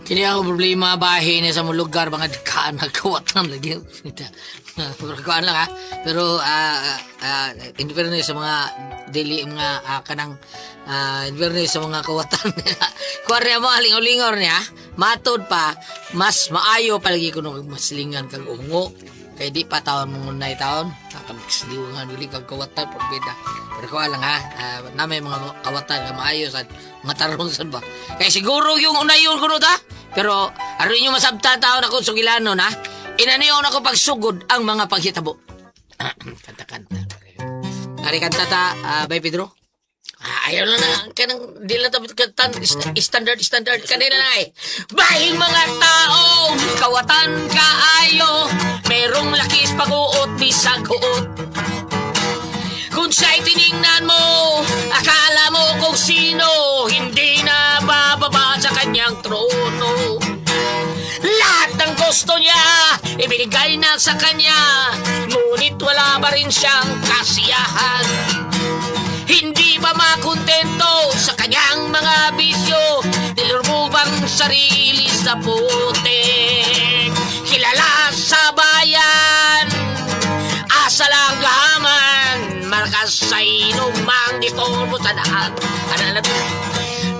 Kini ako problema bahay na sa mga lugar, mga dkaan, nagkawatan lagi. Pagkakaan lang ha. Pero, in fairness sa mga dili, mga kanang, in fairness sa mga kawatan. Kuwar niya mo, aling-ulingor niya, matod pa, mas maayo palagi ko nung maslingan kag ungo. Kaya di pa taon mong unay taon, nakapagsidiwangan, wili kag kawatan, pagbida. Pero kuwa lang ha, na may mga kawatan na maayo sa mga tarong saan ba. Kaya siguro yung unay yun kuno ta, pero ano nyo masabta taon ako sugilanon ha, inaniyon ako pagsugod ang mga paghitabo. Kanta-kanta. Ari kanta ta, Bay Pedro? Ayaw lang na, kanang di lang tapos kantan, standard kanina na eh. Bahing mga taong kawatan kaayo, merong lakis pag-uot, bisag uot. Kung siya'y tiningnan mo, akala mo kung sino, hindi na bababa sa kanyang trono. Lahat ng gusto niya, ibinigay na sa kanya, ngunit wala pa rin siyang kasiyahan. Hindi ba makontento sa kanyang mga bisyo? Nilurubang sarili sa putik. Kilala sa bayan, asa lang gaman, malakas sa inumang distorbo sa lahat.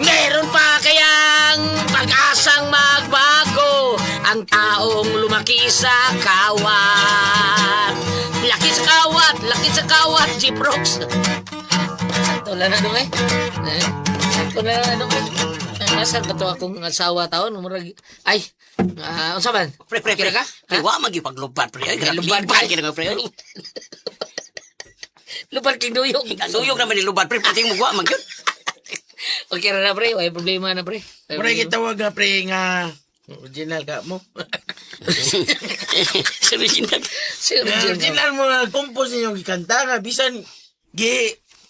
Meron pa kayang pag-asang magbago ang taong lumaki sa kawat. Laki sa kawat, Jeep Rocks. Wala na doon eh. Wala na doon eh. Nasaan ba ito akong asawa taon? Ay, unsa man? Pre, Kira ka? Pre, wa magipaglubat, pre. Ay, Lubat lubat ka. ka, pre. Lubat king duyong. Suyog naman ni lubat, pre. Pati mo wa magyud. Okay na pre. May problema na pre. Pre, kitawag nga pre nga original ka mo. Original. Original mo nga compose ninyong ikanta nga. Bisan,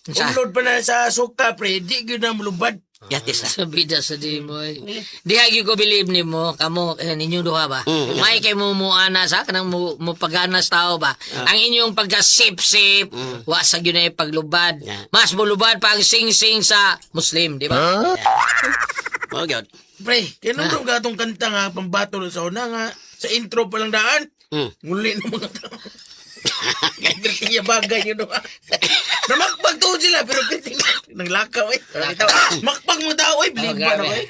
ulod pa na sa suka pre. Di yun na mulubad. Yatis na. Sabi na sa di mo eh. Di hagi ko believe ni mo. Kamo, ninyong duha ba? May kay mo muana sa kanang mo paganas tao ba? Ang inyong pagka-sip-sip, wa sa yun na paglubad. Mas mulubad pa ang sing-sing sa Muslim, di ba? Oh, God. Pre, kinunong ka itong kanta nga pambato sa una nga. Sa intro pa lang daan. Nguli ng mga tao. Kaya kaya bagay yun naman. Namakpag to sila pero piting naglakaw eh. Makpag mo tao eh. Believe ba na eh.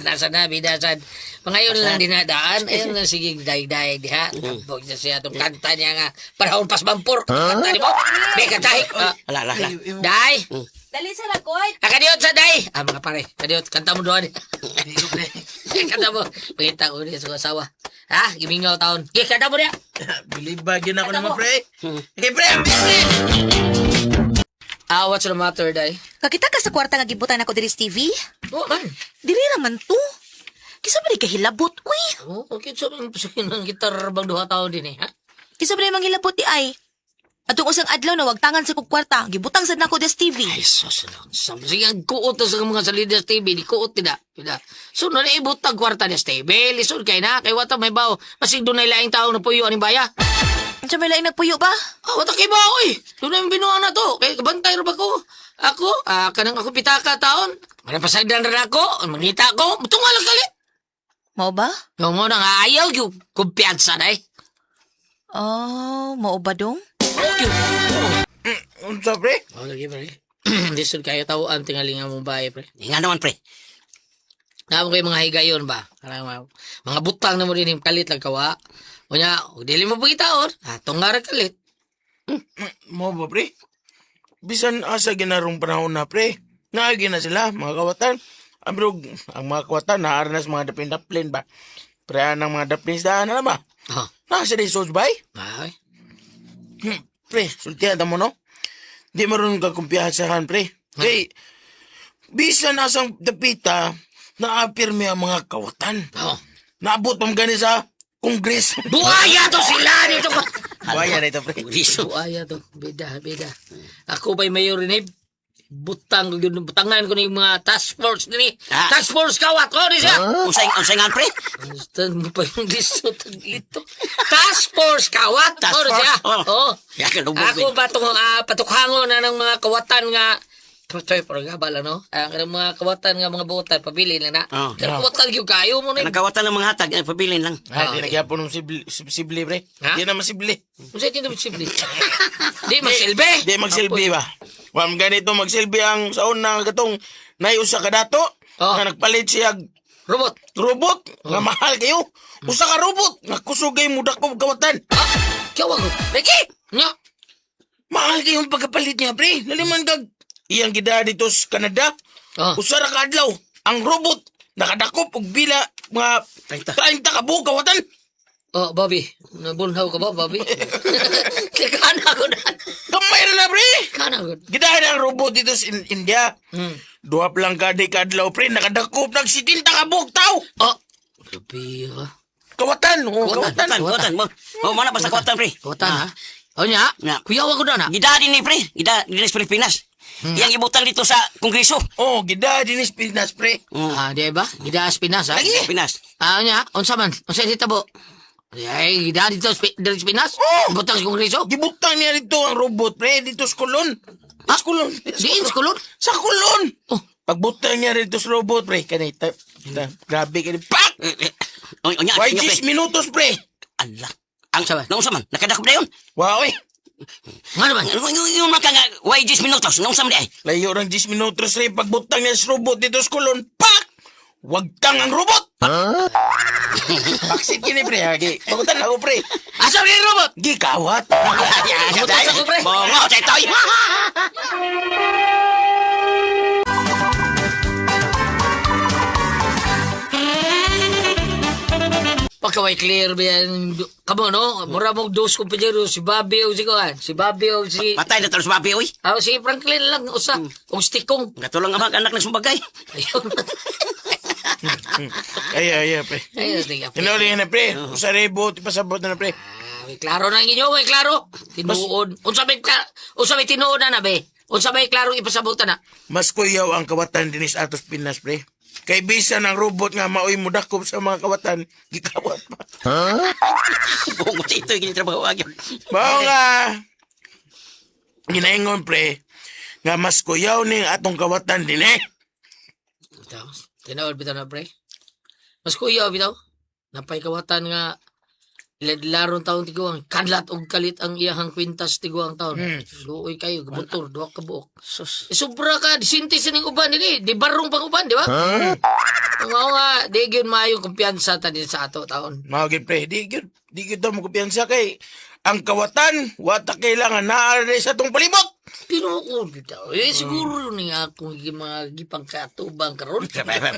Nasa na, bidasan. Pangayon lang dinadaan. Ayun lang sige, day-day, diha. Huwag na siya itong kanta niya nga. Parang pas bampur. Kanta ni mo. May kantahi. Ala. Day. Dali sa lagoy. Kadiot sa day. Mga pare. Kadiot, kanta mo doon. Kanta mo. Pagkita ko niya sa asawa. Ha? Gimingaw taon. Kanta mo niya. Believe ba yun ako naman pre. Okay pre. What's the matter, day? Kakita ka sa kwarta nga gibutan ako diri sa TV? Oh, man. Diri raman to. Kisa ba di kahilabot, uy? Oh, okay. So, sabihin ng gitar bang 2 taon din eh, ha? Kisa ba di manghilabot di ay? Atong usang adlaw na wag tangan sa kong kwarta, gibutang sad nako sa TV. Ay, sus, sige, ang kuot na sa mga salida sa TV, di kuot nila. So, na ibutang kwarta niya sa TV, lisod kayo na, kay wata may bao, masig doon na ilaing tao na puyo aning baya. Sa may laing nagpuyo ba? Wata kay bao eh, doon na yung binuha na to, kay kabantay rin ba ko? Ako, kanang ako pitaka taon, manapasagdan rin ako, mangita ko, tunga lang kalit. Mao ba? Yung mo nang ayaw, yung kumpiyansa na eh. Oh, mao ba dong? Unsa pre? Oh, lagi pre. Lisod kayo tawaan tingalingan mong bahay pre. Nga naman, pre. Namo kayo mga higayon ba? Kanang mga butang na mo din yung kalit lang kawa. O nya, dili mo pagitaon. Tungar kalit. Mo ba pre? Bisan asa ginarong panahon na pre. Naagi na sila mga kawatan. Amrog ang mga kawatan naaranas mga dapin-daplin ba? Pre ang mga daplin sa daan na ba? Oh. Nasa di sos bay? Ay. Pre, sultihan mo no? Di marunong ka kumpiyasahan pre. Kay, bisan asang dapita, naapirme ang mga kawatan. Oh. Naabot pang gani sa Kongres. Buaya to sila dito. Buaya na ito pre. Buaya to. Beda. Ako ba'y mayor rin butangan ko ng mga task force nini. Task force kawat ko ni siya. Unsay nga, pre? Gusto mo pa yung lisod ito. Task force kawat ko ni siya. Oh. Oh. Yakin lubog. Ako ba itong patukhango na ng mga kawatan nga Choy, pero nga bala, no? Ang mga kawatan nga mga buotan, pabili lang na. Oh. Kaya kawatan yung kayo mo na. Nagkawatan ng mga hatag, pabilin lang. Di nagyapon ng sibli, pre. Ha? Di na masibli. Kung sa'yo ito magsilbi. Di magsilbi. Di magsilbi ba? Wam ganito magsilbi ang saon na gatong naiusa ka dato. Oh. Nga nagpalit siya Robot. robot. Nga mahal kayo. Usa ka robot. Nga kusugay mo dako kawatan. Ah, kiyawa ko. Ricky! Nga. Mahal kayong pagkapalit niya, pre. Naliman kag iyang gida dito sa Canada. Oh. Usa ra ka adlaw. Ang robot nakadakop og bila mga 30 ka buok kawatan. Oh, Bobby. Nabulhaw ka ba, Bobby? Kana ko na. Kamay ra na, pre. Kana ko. Gidahan ang robot dito sa India. Hmm. Duha lang kada kadlaw, pre. Nakadakop ng 70 ka buok tao. Oh. Grabe, ha? Kawatan. Oh, kawatan. Kawatan mo. Oh, mana pa sa kawatan, pre. Kawatan, ha? O niya? Nga. Kuyawa ko na, na. Gida din ni, pre. Gida din sa Pilipinas. Yang ibutang dito sa Kongreso. Oh, gida dinis Pinas, pre. Ah, di ba? Gida Pinas, ha? Pinas. Ah, niya? Unsa man? Unsa si tabo? Ay, gida dito dari sa Pinas? Oh! Butang sa kongreso? Gibutang niya dito ang robot, pre. Dito sa kulon. Ah, Sa kulon. Diin sa kulon? Sa kulon. Oh. Pagbutang niya dito sa robot, pre. Kanita. Grabe ka. Pak! Onya, Why pre. 10 minutos, pre? Allah. Ang Sabi. nung saman, nakadakop na yun. Wow, eh. Nga naman? Yung maka nga, why 10 minutos, nung saman di ay. Layo ng 10 minutos, pre. Pagbutang niya sa robot dito sa kulon. Pak! Wagtang ang robot! Baksit kini, pre. Hagi. Pagutan ako, pre. Asa rin robot? Gikawat. Butas ako, pre. Bongo, cetoy. Pagkaway clear ba yan? Kamo, no? Mura mong dos kumpanyero. Si Bobby o si Kuhan. Si Bobby o si... Patay na talos babi, oy. Ah, si Franklin lang. Usa. O stikong. Katulong nga mag-anak ng sumbagay. Ayun. Ay, pre. Ayun, tingnan. Tinuli na, pre. Sa rebot, ipasabot na, pre. May klaro na inyo, may klaro. Tinuod. Unsa may tinuod na be? Unsa may klaro ipasabutan na? Mas kuyaw ang kawatan dinis atos Pinas, pre. Kay bisa ng robot nga maoy mo dakop sa mga kawatan, gikawat pa. Bongo, cetoy, kinitrabaho agyo. Mao nga, ginaingon, pre, nga mas kuyaw ning atong kawatan din eh. Tinuod bitaw na, pre. Mas kuya bitaw. Napay kawatan nga laron taon tiguang kadlat og kalit ang iyahang kwintas tiguang taon. Luoy kayo butor duha ka buok. Sus. Sobra ka disintis ning uban dili, di barong pang uban, di ba? Mao nga di gyud maayo kumpiyansa ta din sa ato taon. Mao gid, pre, di gid mo kumpiyansa kay ang kawatan wata kailangan naa sa atong palibot. Tinuod bitaw. Siguro ni akong mga gipang katubang karon.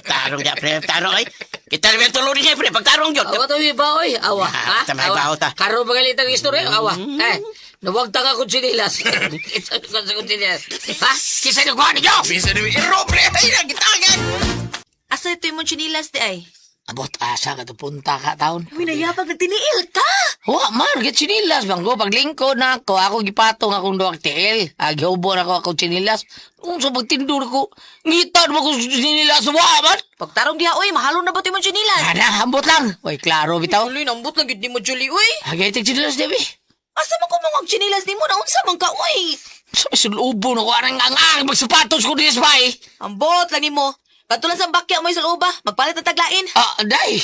Tarong ya, pre. Tarong, ay. Kita naman tulong niya, pre. Pagtarong yun. Awa to ba oy? Awa. Ha? Tamay baho ta. Karo bagalitang istorya, awa. Nawag tanga ko sinilas. Kisa ko sa sinilas. Ha? Kisa niyo ko niyo. Bisa ni iro, pre, ay nagitagan. Asa ito yung chinilas di ay? Abot asa ka to punta ka taon. Uy, nayapag na tiniil ka! Wa man get sinilas bang go paglingkod na ako gipatong akong duwag tiil. Gihubo na ako sinilas. Unsa pagtindur ko ngita mo ko sinilas wa man. Pagtarong diha, uy, mahalo na ba ito yung chinilas? Ana ambot lang. Oy klaro bitaw. Uy, nambot na gid ni mo, Julie, uy! Hagay tig sinilas debi. Asa man ko mga chinilas ni mo na unsa man ka, uy! Sa sulubo na ko arang ang magsapatos ko dinis bay. Ambot lang ni mo. Katulan sa bakya mo sa uba, magpalit ng taglain. Ah, day.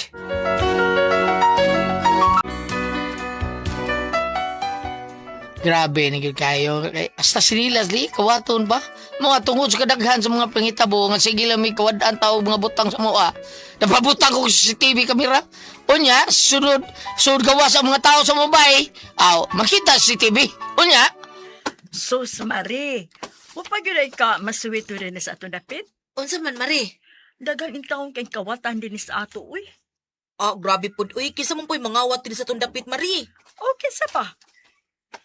Grabe ni kayo. Hasta sinilas li kawaton ba? Mga tungod sa kadaghan sa mga pangitabo nga sige lang may kawadaan tao mga butang sa moa. Napabutang ko sa CCTV kamera. Unya, sunod gawa sa mga tao sa mobile. Aw, makita sa CCTV. Unya, Sus, Mari. Upag yun ay ka masuwito rin sa ato dapit. Unsa man, Mari? Dagang intawong kay kawatan din sa ato, uy. Ah, grabe po. Uy, kisa mo po'y mangawat din sa tundapit, Mari. Okay sa pa.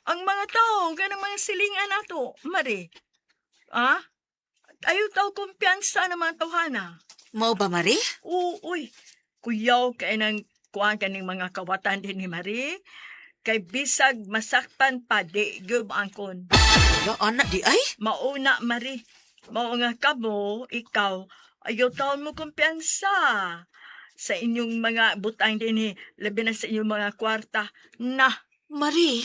Ang mga tao, ganang mga silingan nato, Mari. Ah? Ayaw tao kumpiyansa ng mga tawhana. Mao ba, Mari? Oo, uy. Kuyaw kay nang kuhaan ka ng mga kawatan din ni Mari. Kay bisag masakpan pa di gyud angkon. Ya, anak di ay? Mauna, Mari. Mao nga kamo, ikaw, ayaw taon mo kumpiyansa sa inyong mga butang din labi na sa inyong mga kwarta. Na, Mari.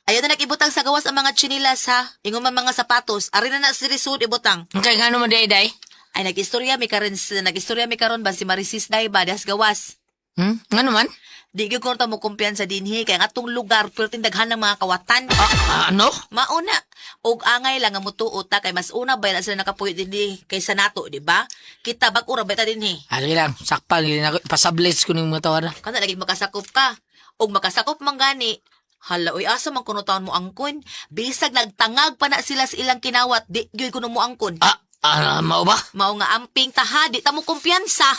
Ayaw na nag-ibutang sa gawas ang mga chinilas ha. Ingon man mga sapatos. Ari na si Risud ibutang. Okay, nga naman day. Ay nag-istorya mi karon ba si Marisis day ba das gawas. Nga naman? Di gyud ko ta mo kumpiyansa dinhi kay nga atong lugar pero tindaghan ng mga kawatan. Ano? Mauna, og angay lang nga mutuot ta kay mas una ba na sila nakapuyo dinhi kaysa nato, di ba? Kita bag-ura ba ta dinhi? Ali lang, sakpal, pasablets ko ng mga tawa na. Kana lagi makasakop ka. Og makasakop man gani. Hala, oy asa man kuno taon mo angkon. Bisag nagtangag pa na sila sa ilang kinawat, di gyud kuno mo angkon. Mao ba? Mao nga amping taha, di ta mo kumpiyansa.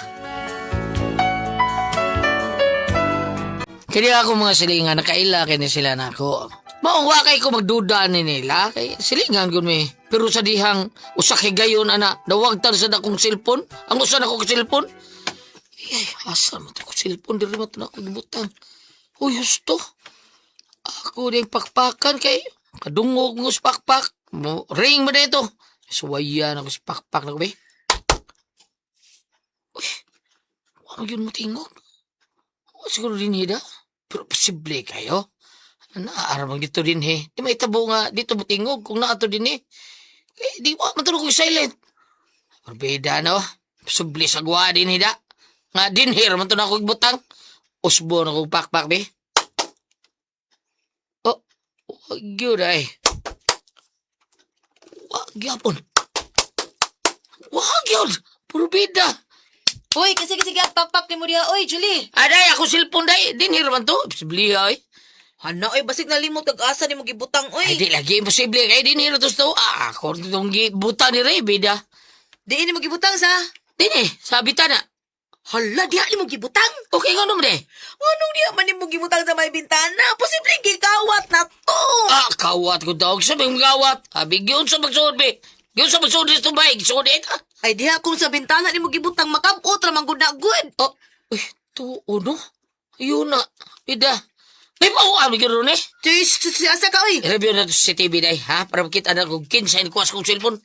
Kaya ako mga silingan, nakaila kay ni sila na ako. Maungwa kay ko magduda ni nila, kay silingan ko mi. Pero sa dihang usaki gayon, ana, nawagtan sa akong silpon. Ang usan ako ka silpon. Ay, asa mo ko silpon, diri mo na ako gibutang. Uy, husto. Ako din pakpakan kay kadungog mo sa pakpak. Ring mo dito. Suwayan ako sa pakpak na ko, be. Uy, wala yun mo tingog. Siguro din hida. Pero posible kayo. Naaramang dito din he. Di may tabo nga dito butingog kung naato din he. Eh, di ba matulog ko silent. Perbeda no. Posible sa gwa din hida. Nga din he. Raman to na ako butang. Usbo na ko pakpak be. Oh. Wag yun ay. Wag yapon. Wag yun. Perbeda. Uy, kasi pakpak ni mo diha. Uy, Julie. Aday, ako silpon day. Din hirman to. Posible ay. Hana, oy, basig nalimot ag-asa ni mo gibutang, oy. Ay, di lagi imposible. Kaya din hirman to. Ako itong buta ni Ray, bida. Di ni mo gibutang sa. Din sabi ta na. Hala, diha ni mo gibutang. Okay, nga naman eh. Anong diha man ni mo gibutang sa may bintana? Posibleng gigawat na to. Kawat ko daw. Sabi mong kawat. Sabi, yun sa magsud, be. Yun sa magsud nito ba? Gisud ka. Ay, diha kung sa bintana ni mo gibutang makabot ramang gud na good. Oh, uy, no? Yun na. Bida. May pauan, may gano'n eh. Asa ka, oy. I-review na ito sa TV day, ha? Para makita na kung kinsa yung kuwas kong cellphone.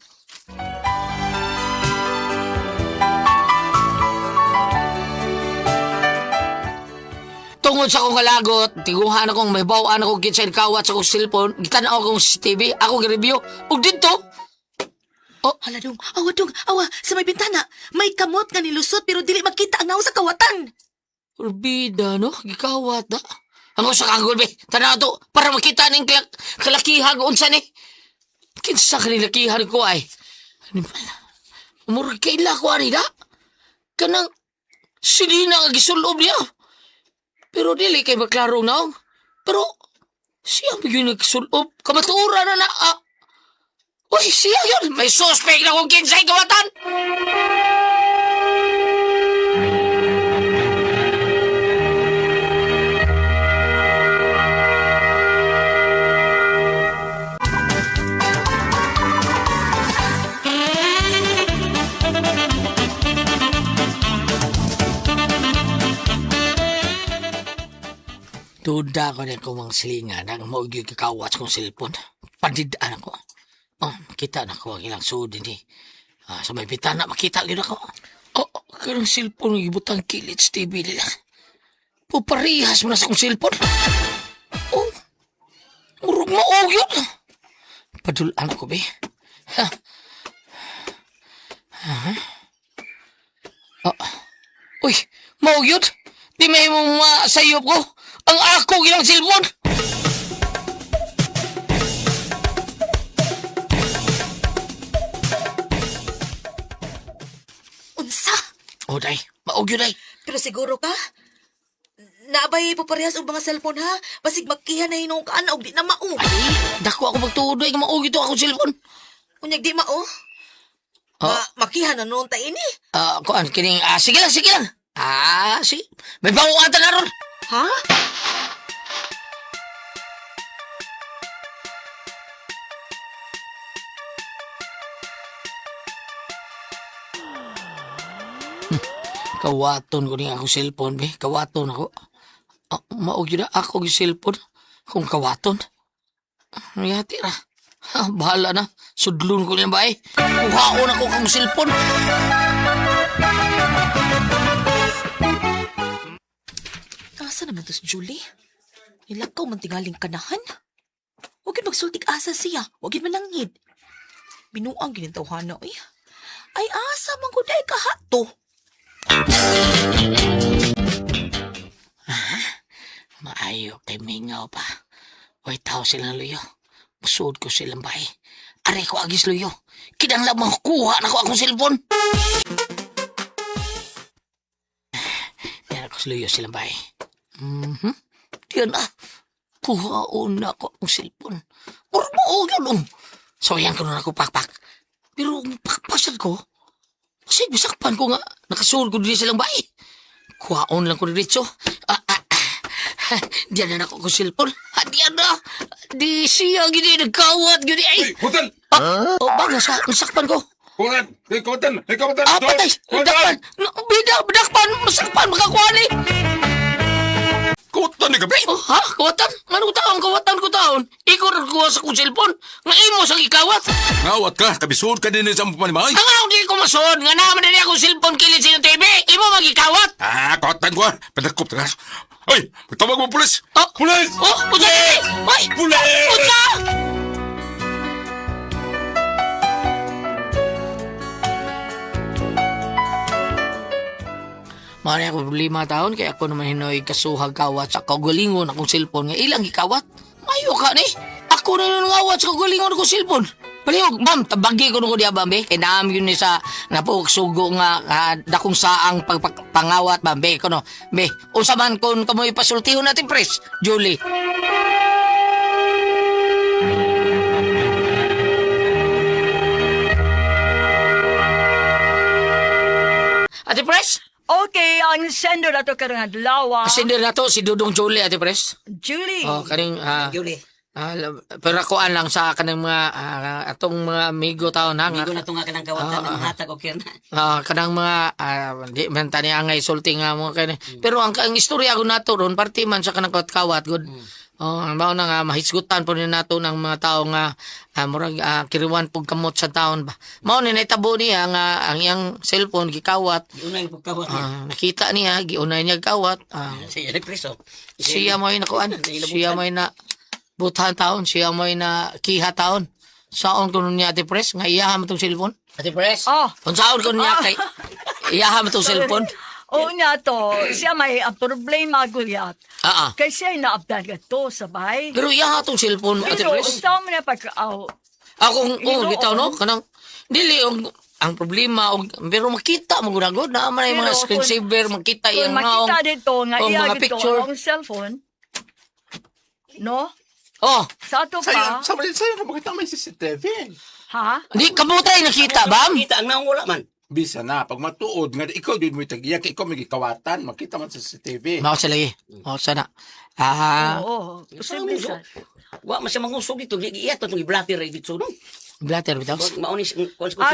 Tungod sa akong kalagot, tiguhan akong may bawaan akong kinsa yung kawat sa akong cellphone, gitanaw akong sa TV, ako i-review. Ug dito, Hala dong, awa, sa may bintana. May kamot nga nilusot pero dili makita ang naw sa kawatan. Urbida, no? Gikawat na. Ang usa kanggol, be. Tanaw to, para makita ng kalakihan ko unsa ni. Kinsa kanilakihan ko ay. Ano pala? Murag kaila ko ani da. Kanang silina nga gisulob niya. Pero dili kay maklaro na. Pero siya ba yung nagsulob? Kamatuura na. Uy, siya yun. May suspect na kung kinsay kawatan. Duda ko na kung mga silingan ang maugyo kakawat kong cellphone. Pandidaan ako. Kita na ko ang ilang sudin eh. Sa may bitana, makita yun ako. Karang cellphone ng ibutang kilit sa TV nila. Puparihas mo na sa kong cellphone. Murag maog yun. Padulaan ako, be. Uy, maog yun. Di may mong masayop ko. Ang ako ilang cellphone. Unsa? Day. Maog yun, day. Pero siguro ka? Naabay po parehas og mga cellphone ha? Basig makihan na hinong kaan og di na mao. Ay, dako ako magtuod, day. Maog ito akong cellphone. Unyag di mao? Makihan na noon ta ini. Kuan, kining, sige lang. Sige. May bawang na ron. Ha? Kawaton ko niya akong cellphone, be. Kawaton ako. Maog yun na ako yung cellphone. Kung kawaton. Mayati na. Bahala na. Sudlun ko niya ba eh. Kuhaon ako kong cellphone. Asa naman to si Julie? Nilakaw man tingaling kanahan? Huwag yun magsultik asa siya. Huwag yun manangid. Binuang ginintawhana. Ay asa man ko day kahato. Maayo kay mingaw pa. Way tao silang luyo. Musud ko silang bahay. Aray ko agis luyo. Kinanglang makukuha na ko akong cellphone. Yan ako sa luyo silang bahay. Diyan na. Kuhaon na ako akong cellphone. Urmao yun. So yan ko na ako pakpak. Pero pakpasan ko. Kasi bisakpan ko nga. Nakasuol ko din silang bahay. Kuhaon lang ko diretso. Diyan na ako akong cellphone. Diyan na. Di siya gini nagkawat gini. Ay! Kutan! Ba, nasakpan ko. Kutan! Kutan! Kutan! Patay! Dakpan! Dakpan! Masakpan! Makakuha ni! Kutan ni gabi! Ha? Kawatan? Anong taon? Kawatan ko taon? Ikaw nagkuha sa kong cellphone. Nga imo sa ikawat. Ngawat ka! Kabisod ka din sa panimay! Ang ako di ko masod. Nga naman na akong cellphone kilid sa iyong TV. Imo magikawat. Kutan ko! Padakop ka! Ay! Magtawag mo pulis! Oh! Pulis! Oh! Pusa! Ay! Pulis! Pusa! Mari ako problema taon kaya ako naman hinoy kasuhag kawat sa kagalingon akong cellphone nga ilang gikawat. Mayo ka ni. Ako na nang awat sa kagalingon akong cellphone. Palihog, ma'am, tabagi ko nung ko diya ba, be? Kaya naam yun ni sa napuksugo nga dakong saang pangawat ba, be? Kuno, be, unsa man kung kamoy pasultihon natin, pres, Julie. Ate Pres? Okay, ang sender na to karang adlaw. Pasender na to, si Dudong Julie, Ate Pres. Julie. Oh, kaning, Julie. pero kuan lang sa kanang mga atong mga amigo taon na nga. Hindi ko na tunga ka ng kawatan ng hatag o kyan. Kanang mga di man tani angay sulti nga mo kani. Pero ang istorya ko nato ron parti man sa kanang kawat good. Mao na nga mahisgutan po ni nato ng mga tao nga murag kiriwan pug kamot sa taon ba. Mao ni naitabo niya nga ang iyang cellphone gikawat. Unay pagkawat niya. Nakita niya giunay niya kawat. Siya ni preso. Siya mo nakuan. Siya mo na buthan taon, siya mo na kiha taon. Saon ko nun niya Ate Pres nga iyahan mo tong cellphone. Ate Pres? Oh. Kung saon ko niya kay iyahan mo tong cellphone. Oo nga to, siya may problema gulyat. Kay siya naabdan ka to sa bahay. Pero iyahan tong cellphone Ate Pero Pres. tao mo na pagkaaw. Akong bitaw no kanang dili ang problema pero makita mo gunagod na man yung mga Pero screensaver makita Kung yung makita dito nga o iya mga gito picture. ang cellphone. No? Oh, Sa ato pa. Sa'yo na bakit may CCTV? Ha? di kabutay nakita bam. Kita ang naungula man. Bisa na, pag matuod, nga ikaw din mo itagiyak, ikaw may gikawatan, makita man sa CCTV. Mao sa lagi. Mao sana. Oo. Posible siya. Wa man siya mangusog dito. Iya to itong i-blatter dito. No? Blatter bitaw. Maunis.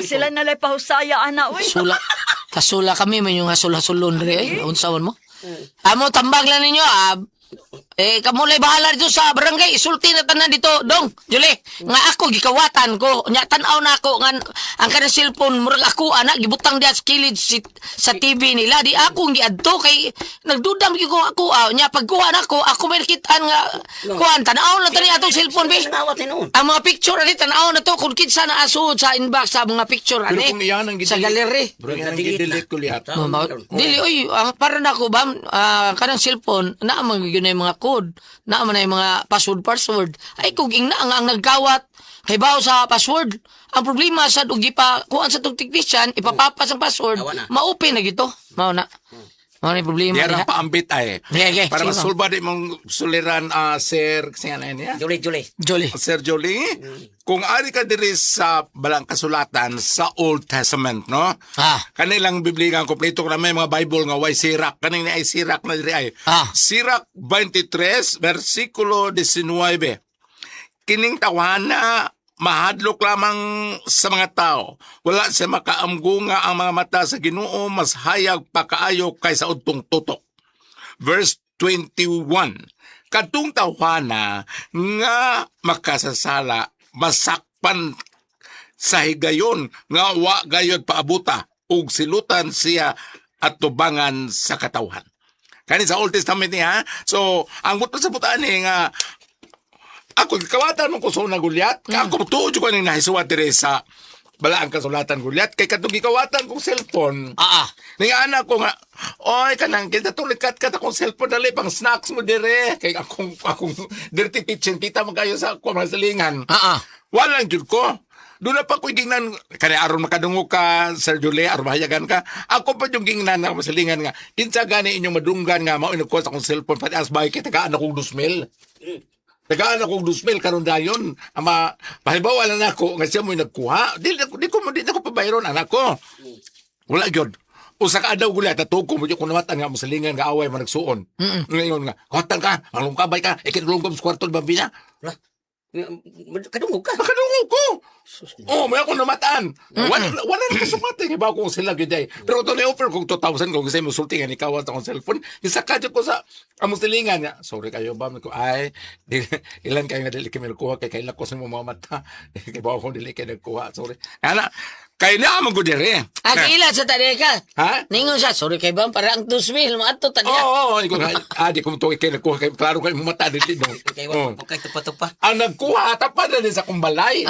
Sila na lang pahusaya, ana, uy. Sula. Kasula kami man yung hasul-hasulon re ay unsaon mo. Amo tambag lang ninyo kamulay bahala dito sa barangay isulti na tanan dito dong Julie nga ako gikawatan ko nya tan-aw na ako nga ang kanang cellphone murag ako ana gibutang diha sa kilid sa TV nila di ako giadto kay nagdudam gyud ko ako nya pagkuha na ako may nakitaan nga kuan tan-aw na tani atong cellphone be Nawat ni noon. ang mga picture ani tan-aw na to kung kinsa na asud sa inbox sa mga picture Pero ani kung iyan ang sa gallery. Bro, yan ang gidelete ko lihat. Dili oy ang para nako ba kanang cellphone naa man gyud na yung mga code naa man na yung mga password ay kung ing na ang nagkawat kay bawo sa password ang problema sa ugi pa kuan sa tong technician ipapapas ang password Awa na. ma-open na gito mao na yung problema Diyan diha. ang paambit ay. Okay, Para sige, masulba di mong suliran, Sir, siya na yun, Julie. Jolly Sir Jolie, kung ari ka diri sa balang kasulatan sa Old Testament, no? Kanilang Biblia ang kompleto ko na may mga Bible nga way sirak. Kaning ay sirak na diri ay. Sirak 23, versikulo 19. Kining tawana mahadlok lamang sa mga tao. Wala siya makaamgo nga ang mga mata sa Ginoo mas hayag pa kaayo kaysa udtong tutok. Verse 21. Kadtong tawhana nga makasasala masakpan sa higayon nga wa gayod paabuta ug silutan siya at tubangan sa katawhan. Kani sa Old Testament niya. So, ang buto sa butaan ni nga ako kawatan mo ko sa unang gulyat. Ako tuod ko ning nahiswa dire sa balaan kasulatan gulyat kay katong gikawatan kong cellphone. Ning anak ko nga, oy kanang kita tulikat ka ta kong cellphone dali pang snacks mo dire kay akong dirty kitchen kita mo kayo sa ako mga salingan. Walang jud ko. Doon na pa ko gingnan, kaya aron makadungo ka, Sir Julie, aron mahayagan ka. Ako pa yung gingnan na masalingan nga. Kinsa gani inyong madunggan nga, mao inagkuha sa akong cellphone, pati as bahay, tagaan akong 2,000. Tagaan akong 2,000 karon dayon. Ama, pahibawa lang ako, nga siya mo'y nagkuha. Di ko pabayron, anak ko. Wala yun. Usa ka adaw gulat, natuko mo yung kunamatan nga masalingan nga away managsuon. Ngayon nga, hotan ka, malungkabay ka, ikinulungkab sa kwarto ng bambina. Kadungog ka. Nakadungog ko. May ako namataan. Wala na kasumatan. Iba ko sila giday. Pero ito na-offer kong 2,000 kung kasi musulti nga ni kawat akong cellphone. Isa kadyo ko sa amusilingan niya. Sorry kayo ba? Ay, ilan kayo nga dili kayo nagkuha kay kailan ko sa mga mata. Kaya ba akong dili kayo nagkuha. Sorry. Ana, kayo na amang gudere. Ila sa tadi ka. Ha? Ningon siya, sorry kay bang para ang 2,000 maato tadi. Oo. Di ko ito kayo nagkuha. Klaro kayo mata dito. Kaya wala kay tupa-tupa. Ang nagkuha, tapad na din sa kumbalay.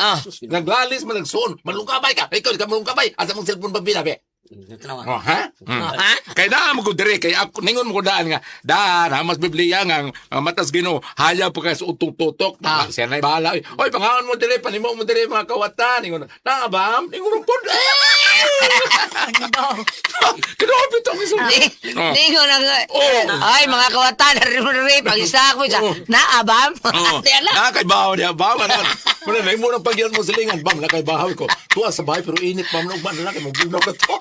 Naglalis, malagsoon. Malungkabay ka. Ikaw, di ka malungkabay. Asa mong cellphone ba binabi? Tanawa. Ha? Kaya na mo ko dire kay ako ningon mo ko daan nga daan hamas Biblia nga matas Ginoo haya pa kay sa utong tutok siya na bahala oy pangaon mo dire panimo mo dire mga kawatan ningon na ba ningon pod kinopit ang iso Ningon ang ay mga kawatan rin pag-isa ko siya naabam. na kay bahaw niya ba man mo na mo nang pagyan mo silingan bam na kay bahaw ko tuwa sa bahay pero init pa mo na kay mo bugnaw ka to.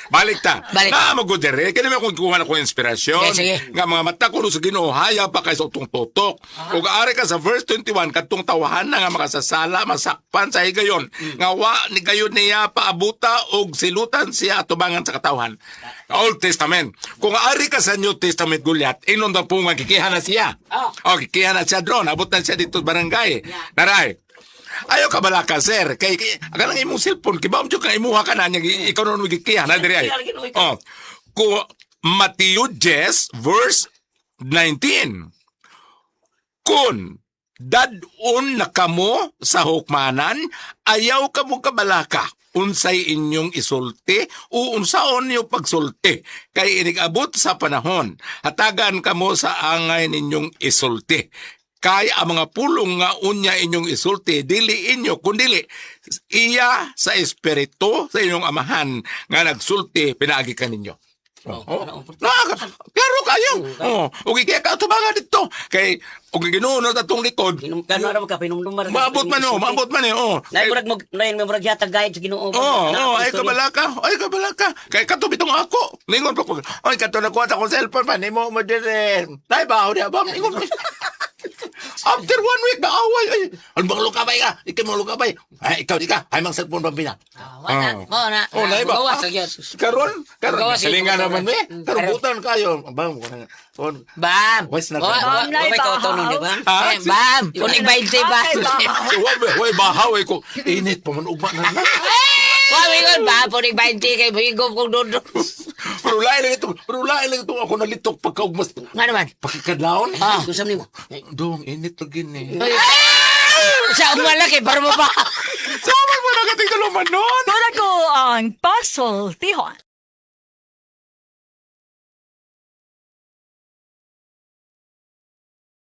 Balik ta. Na magudere. Kaya naman kung kuha na ko inspirasyon. Sige. Nga mga mata ko sa Ginoo haya pa kay sa utong tutok. Kung aari ka sa verse 21, katong tawahan na nga makasasala, masakpan sa higayon. Nga wa ni gayon niya paabuta og silutan siya atubangan sa katawhan. Old Testament. Kung aari ka sa New Testament gulyat, inon na po nga kikihan na siya. Kikihan na siya drone. Abot na siya dito barangay. Naray. Ayaw ka bala ka, sir. Kay akalang imong cellphone, kibaw mo ka imuha ka na niya, ikaw na nagkikiya, na diri ay. Ko Matthew 10, verse 19. Kun dadun na kamo sa hukmanan, ayaw ka mo kabalaka. Unsay inyong isulti, o unsaon niyo pagsulti. Kay inigabot sa panahon, hatagan kamo sa angay ninyong isulti. Kay ang mga pulong nga unya inyong isulti, dili inyo, kundili iya sa espiritu sa inyong amahan nga nagsulti, pinaagi ka ninyo. Klaro kayo. Kaya ka tubangan dito. Kay, Ginoo na tatong likod. Kano ka, pinumdumar. Maabot man Nain mo murag yata gayad sa Ginoo. Ay kabala ka. Kay kato bitong ako. Ningon pa ko. Ay kato na kuha akong cellphone pa. Nimo mo dire. Nay baho niya ba? Ningon pa. After 1 week na away. Ay, ano bang lukabay ka? Ikaw mga lukabay. Ay, ikaw di ka. Ay, mang cellphone ba bina? Nay ba? Karon. Salingan naman eh. Karubutan kayo. Bam. Wes na ka. Bam, kunig 20 ba? Way bahaw ko. Init pa man ugma na. Wawingon ba, kunig 20 kay bigom kong dodo. Pero lain lang ito ako nalitok pagkaugmas. Nga naman? Pakikadlaon. Kusam nimo. Dong, init lagi ni. Siya umalaki, para mo ba? Sama mo na kating dalaman nun. Para ko ang puzzle, Tihon.